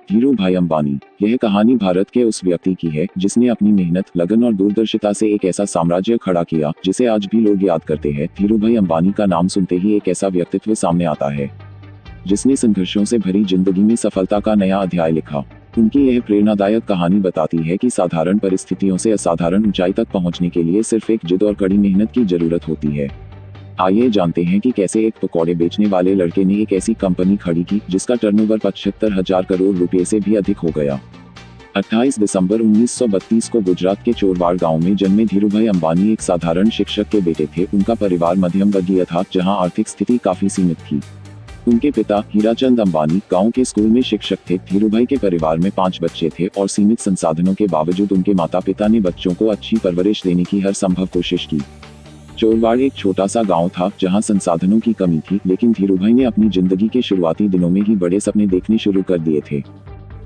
धीरूभाई अंबानी। यह कहानी भारत के उस व्यक्ति की है जिसने अपनी मेहनत, लगन और दूरदर्शिता से एक ऐसा साम्राज्य खड़ा किया जिसे आज भी लोग याद करते हैं। धीरूभाई अंबानी का नाम सुनते ही एक ऐसा व्यक्तित्व सामने आता है जिसने संघर्षों से भरी जिंदगी में सफलता का नया अध्याय लिखा। उनकी यह प्रेरणादायक कहानी बताती है कि साधारण परिस्थितियों से असाधारण ऊंचाई तक पहुंचने के लिए सिर्फ एक जिद और कड़ी मेहनत की जरूरत होती है। आइए जानते हैं कि कैसे एक पकौड़े बेचने वाले लड़के ने एक ऐसी कंपनी खड़ी की जिसका टर्नओवर 75,000 करोड़ रुपए से भी अधिक हो गया। 28 दिसंबर 1932 को गुजरात के चोरवाड़ गांव में जन्मे धीरूभाई अंबानी एक साधारण शिक्षक के बेटे थे। उनका परिवार मध्यम वर्गीय था, जहां आर्थिक स्थिति काफी सीमित थी। उनके पिता हीराचंद अंबानी गांव के स्कूल में शिक्षक थे। धीरूभाई के परिवार में 5 बच्चे थे और सीमित संसाधनों के बावजूद उनके माता पिता ने बच्चों को अच्छी परवरिश देने की हर संभव कोशिश की। चोरवाड़ एक छोटा सा गांव था जहां संसाधनों की कमी थी, लेकिन धीरूभाई ने अपनी जिंदगी के शुरुआती दिनों में ही बड़े सपने देखने शुरू कर दिए थे।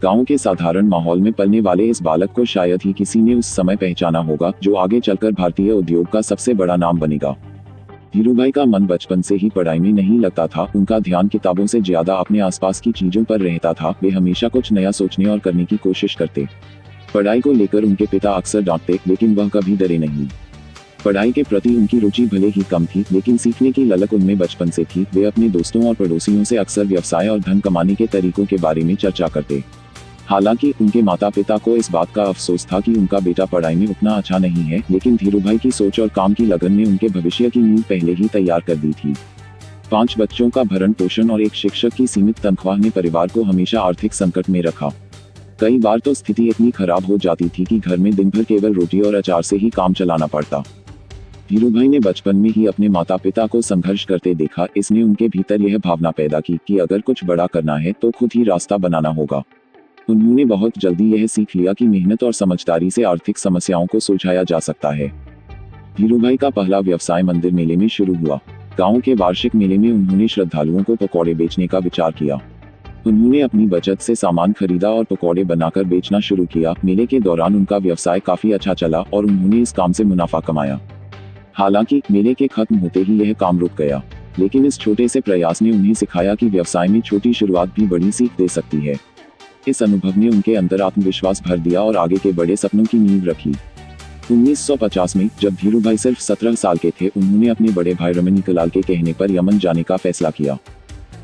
गांव के साधारण माहौल में पलने वाले इस बालक को शायद ही किसी ने उस समय पहचाना होगा, जो आगे चलकर भारतीय उद्योग का सबसे बड़ा नाम बनेगा। धीरूभाई का मन बचपन से ही पढ़ाई में नहीं लगता था। उनका ध्यान किताबों से ज्यादा अपने आसपास की चीजों पर रहता था। वे हमेशा कुछ नया सोचने और करने की कोशिश करते। पढ़ाई को लेकर उनके पिता अक्सर डांटते, लेकिन वह कभी डरे नहीं। पढ़ाई के प्रति उनकी रुचि भले ही कम थी, लेकिन सीखने की ललक उनमें बचपन से थी। वे अपने दोस्तों और पड़ोसियों से अक्सर व्यवसाय और धन कमाने के तरीकों के बारे में चर्चा करते। हालांकि उनके माता पिता को इस बात का अफसोस था कि उनका बेटा पढ़ाई में उतना अच्छा नहीं है, लेकिन धीरूभाई की सोच और काम की लगन ने उनके भविष्य की नींव पहले ही तैयार कर दी थी। 5 बच्चों का भरण पोषण और एक शिक्षक की सीमित तनख्वाह ने परिवार को हमेशा आर्थिक संकट में रखा। कई बार तो स्थिति इतनी खराब हो जाती थी कि घर में दिन भर केवल रोटी और अचार से ही काम चलाना पड़ता। धीरूभाई ने बचपन में ही अपने माता पिता को संघर्ष करते देखा। इसने उनके भीतर यह भावना पैदा की कि अगर कुछ बड़ा करना है तो खुद ही रास्ता बनाना होगा। उन्होंने बहुत जल्दी यह सीख लिया कि मेहनत और समझदारी से आर्थिक समस्याओं को सुलझाया जा सकता है। धीरूभाई का पहला व्यवसाय मंदिर मेले में शुरू हुआ। गांव के वार्षिक मेले में उन्होंने श्रद्धालुओं को पकौड़े बेचने का विचार किया। उन्होंने अपनी बचत से सामान खरीदा और पकौड़े बनाकर बेचना शुरू किया। मेले के दौरान उनका व्यवसाय काफी अच्छा चला और उन्होंने इस काम से मुनाफा कमाया। हालांकि मेले के खत्म होते ही यह काम रुक गया, लेकिन इस छोटे से प्रयास ने उन्हें सिखाया कि व्यवसाय में छोटी शुरुआत भी बड़ी सीख दे सकती है। इस अनुभव ने उनके अंदर आत्मविश्वास भर दिया और आगे के बड़े सपनों की नींव रखी। 1950 में जब धीरूभाई सिर्फ 17 साल के थे, उन्होंने अपने बड़े भाई रमनीकलाल के कहने पर यमन जाने का फैसला किया।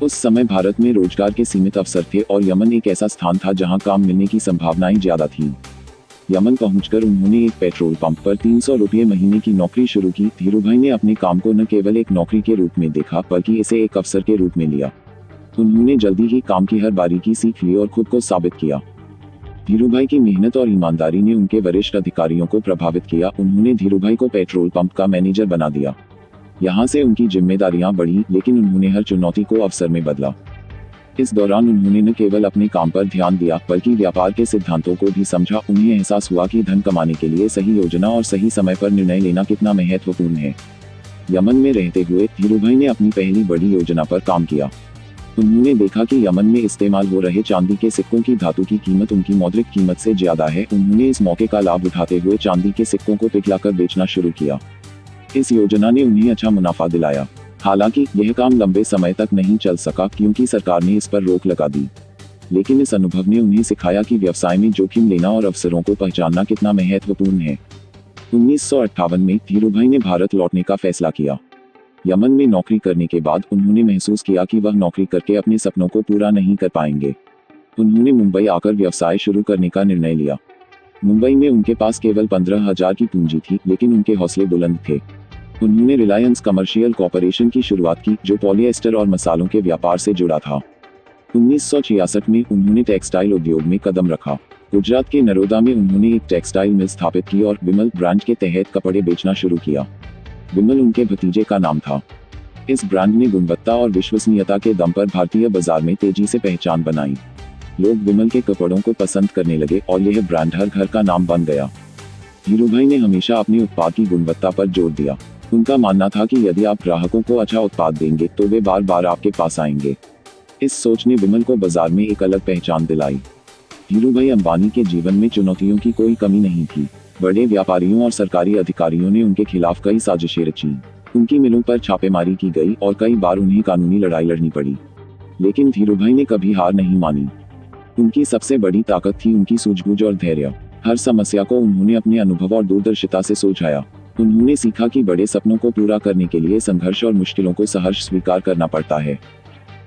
उस समय भारत में रोजगार के सीमित अवसर थे और यमन एक ऐसा स्थान था जहां काम मिलने की संभावनाएं ज्यादा थीं। यमन पहुंचकर उन्होंने एक पेट्रोल पंप पर 300 रुपये महीने की नौकरी शुरू की। धीरूभाई ने अपने काम को न केवल एक नौकरी के रूप में देखा, बल्कि इसे एक अवसर के रूप में लिया। उन्होंने जल्दी ही काम की हर बारीकी सीख ली और खुद को साबित किया। धीरूभाई की मेहनत और ईमानदारी ने उनके वरिष्ठ अधिकारियों को प्रभावित किया। उन्होंने धीरूभाई को पेट्रोल पंप का मैनेजर बना दिया। यहाँ से उनकी जिम्मेदारियां बढ़ी, लेकिन उन्होंने हर चुनौती को अवसर में बदला। इस दौरान उन्होंने न केवल अपने काम पर ध्यान दिया, बल्कि व्यापार के सिद्धांतों को भी समझा। उन्हें एहसास हुआ कि धन कमाने के लिए सही योजना और सही समय पर निर्णय लेना कितना महत्वपूर्ण है। यमन में रहते हुए धीरूभाई ने अपनी पहली बड़ी योजना पर काम किया। उन्होंने देखा कि यमन में इस्तेमाल हो रहे चांदी के सिक्कों की धातु की कीमत उनकी मौद्रिक कीमत से ज्यादा है। उन्होंने इस मौके का लाभ उठाते हुए चांदी के सिक्कों को पिघलाकर बेचना शुरू किया। इस योजना ने उन्हें अच्छा मुनाफा दिलाया। हालांकि यह काम लंबे समय तक नहीं चल सका, क्योंकि सरकार ने इस पर रोक लगा दी। लेकिन इस अनुभव ने उन्हें सिखाया कि व्यवसाय में जोखिम लेना और अवसरों को पहचानना कितना महत्वपूर्ण है। 1958 में धीरूभाई ने भारत लौटने का फैसला किया। यमन में नौकरी करने के बाद उन्होंने महसूस किया कि वह नौकरी करके अपने सपनों को पूरा नहीं कर पाएंगे। उन्होंने मुंबई आकर व्यवसाय शुरू करने का निर्णय लिया। मुंबई में उनके पास केवल 15,000 की पूंजी थी, लेकिन उनके हौसले बुलंद थे। उन्होंने रिलायंस कमर्शियल कॉरपोरेशन की शुरुआत की, जो पॉलिएस्टर और मसालों के व्यापार से जुड़ा था। 1966 में उन्होंने टेक्सटाइल उद्योग में कदम रखा। गुजरात के नरोदा में उन्होंने एक टेक्सटाइल मिल स्थापित की और विमल ब्रांड के तहत कपड़े बेचना शुरू किया। विमल उनके भतीजे का नाम था। इस ब्रांड ने गुणवत्ता और विश्वसनीयता के दम पर भारतीय बाजार में तेजी से पहचान बनाई। लोग विमल के कपड़ों को पसंद करने लगे और यह ब्रांड हर घर का नाम बन गया। धीरूभाई ने हमेशा अपने उत्पाद की गुणवत्ता पर जोर दिया। उनका मानना था कि यदि आप ग्राहकों को अच्छा उत्पाद देंगे तो वे बार बार आपके पास आएंगे। इस सोच ने विमल को बाजार में एक अलग पहचान दिलाई। धीरूभाई अंबानी के जीवन में चुनौतियों की कोई कमी नहीं थी। बड़े व्यापारियों और सरकारी अधिकारियों ने उनके खिलाफ कई साजिशें रची। उनकी मिलों पर छापेमारी की गई और कई बार उन्हें कानूनी लड़ाई लड़नी पड़ी। लेकिन धीरूभाई ने कभी हार नहीं मानी। उनकी सबसे बड़ी ताकत थी उनकी सूझबूझ और धैर्य। हर समस्या को उन्होंने अपने अनुभव और दूरदर्शिता से सुलझाया। उन्होंने सीखा कि बड़े सपनों को पूरा करने के लिए संघर्ष और मुश्किलों को सहर्ष स्वीकार करना पड़ता है।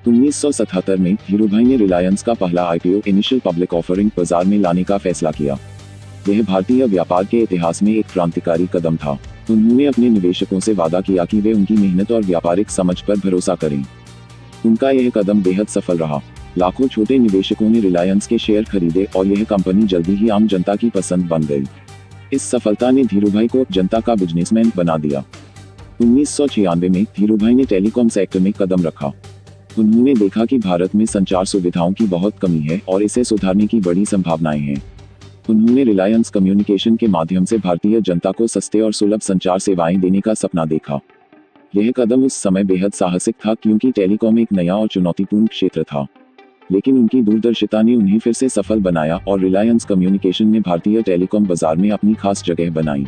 1977 में धीरूभाई ने रिलायंस का पहला आईपीओ इनिशियल पब्लिक ऑफरिंग बाजार में लाने का फैसला किया। यह भारतीय व्यापार के इतिहास में एक क्रांतिकारी कदम था। उन्होंने अपने निवेशकों से वादा किया कि वे उनकी मेहनत और व्यापारिक समझ पर भरोसा करें। उनका यह कदम बेहद सफल रहा। लाखों छोटे निवेशकों ने रिलायंस के शेयर खरीदे और यह कंपनी जल्दी ही आम जनता की पसंद बन गई। इस सफलता ने धीरूभाई को जनता का बिजनेसमैन बना दिया। 1996 में धीरूभाई ने टेलीकॉम सेक्टर में कदम रखा। उन्होंने देखा कि भारत में संचार सुविधाओं की बहुत कमी है और इसे सुधारने की बड़ी संभावनाएं हैं। उन्होंने रिलायंस कम्युनिकेशन के माध्यम से भारतीय जनता को सस्ते और सुलभ संचार सेवाएं देने का सपना देखा। यह कदम उस समय बेहद साहसिक था क्योंकि टेलीकॉम एक नया और चुनौतीपूर्ण क्षेत्र था, लेकिन उनकी दूरदर्शिता ने उन्हें फिर से सफल बनाया और रिलायंस कम्युनिकेशन ने भारतीय टेलीकॉम बाजार में अपनी खास जगह बनाई।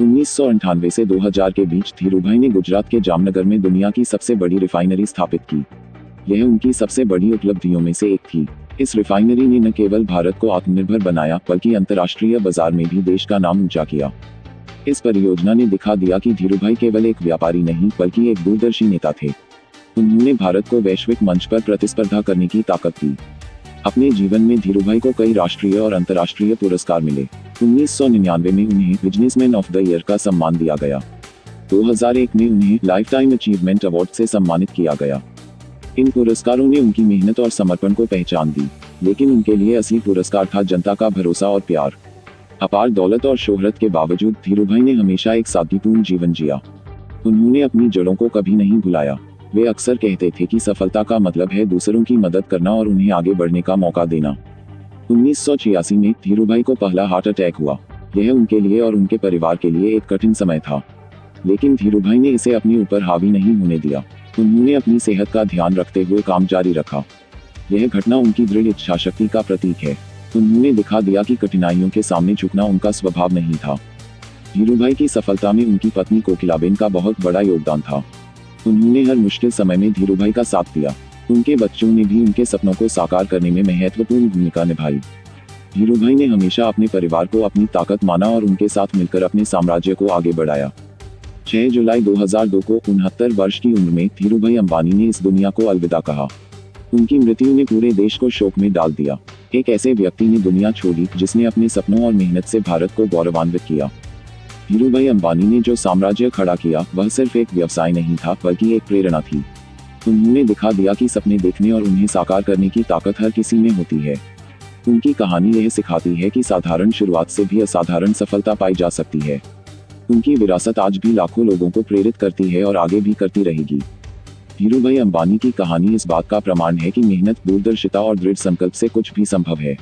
1998 से 2000 के बीच धीरूभाई ने गुजरात के जामनगर में दुनिया की सबसे बड़ी रिफाइनरी स्थापित की। यह उनकी सबसे बड़ी उपलब्धियों में से एक थी। इस रिफाइनरी ने न केवल भारत को आत्मनिर्भर बनाया बल्कि अंतर्राष्ट्रीय बाजार में भी देश का नाम ऊंचा किया। इस परियोजना ने दिखा दिया कि धीरूभाई केवल एक व्यापारी नहीं बल्कि एक दूरदर्शी नेता थे। उन्होंने भारत को वैश्विक मंच पर प्रतिस्पर्धा करने की ताकत दी। अपने जीवन में धीरूभाई को कई राष्ट्रीय और अंतर्राष्ट्रीय पुरस्कार मिले। 1999 में उन्हें बिजनेसमैन ऑफ द ईयर का सम्मान दिया गया। 2001 में उन्हें लाइफटाइम अचीवमेंट अवार्ड से सम्मानित किया गया। इन पुरस्कारों ने उनकी मेहनत और समर्पण को पहचान दी, लेकिन उनके लिए असली पुरस्कार था जनता का भरोसा और प्यार। अपार दौलत और शोहरत के बावजूद धीरूभाई ने हमेशा एक सादगीपूर्ण जीवन जिया। उन्होंने अपनी जड़ों को कभी नहीं भुलाया। वे अक्सर कहते थे कि सफलता का मतलब है दूसरों की मदद करना और उन्हें आगे बढ़ने का मौका देना। 1986 में धीरूभाई को पहला हार्ट अटैक हुआ। यह उनके लिए और उनके परिवार के लिए एक कठिन समय था, लेकिन धीरूभाई ने इसे अपने ऊपर हावी नहीं होने दिया। उन्होंने अपनी सेहत का ध्यान रखते हुए काम जारी रखा। यह घटना उनकी दृढ़ इच्छाशक्ति का प्रतीक है। उन्होंने दिखा दिया कि कठिनाइयों के सामने झुकना उनका स्वभाव नहीं था। धीरूभाई की सफलता में उनकी पत्नी कोकिलाबेन का बहुत बड़ा योगदान था। उन्होंने हर मुश्किल समय में धीरूभाई का साथ दिया। उनके बच्चों ने भी उनके सपनों को साकार करने में महत्वपूर्ण भूमिका निभाई। धीरूभाई ने हमेशा अपने परिवार को अपनी ताकत माना और उनके साथ मिलकर अपने साम्राज्य को आगे बढ़ाया। 6 जुलाई 2002 को 69 वर्ष की उम्र में धीरूभाई अंबानी ने इस दुनिया को अलविदा कहा। उनकी मृत्यु ने पूरे देश को शोक में डाल दिया। एक ऐसे व्यक्ति ने दुनिया छोड़ी जिसने अपने सपनों और मेहनत से भारत को गौरवान्वित किया। धीरूभाई अंबानी ने जो साम्राज्य खड़ा किया वह सिर्फ एक व्यवसाय नहीं था बल्कि एक प्रेरणा थी। उन्होंने दिखा दिया कि सपने देखने और उन्हें साकार करने की ताकत हर किसी में होती है। उनकी कहानी यह सिखाती है कि साधारण शुरुआत से भी असाधारण सफलता पाई जा सकती है। उनकी विरासत आज भी लाखों लोगों को प्रेरित करती है और आगे भी करती रहेगी। धीरूभाई अंबानी की कहानी इस बात का प्रमाण है कि मेहनत, दूरदर्शिता और दृढ़ संकल्प से कुछ भी संभव है।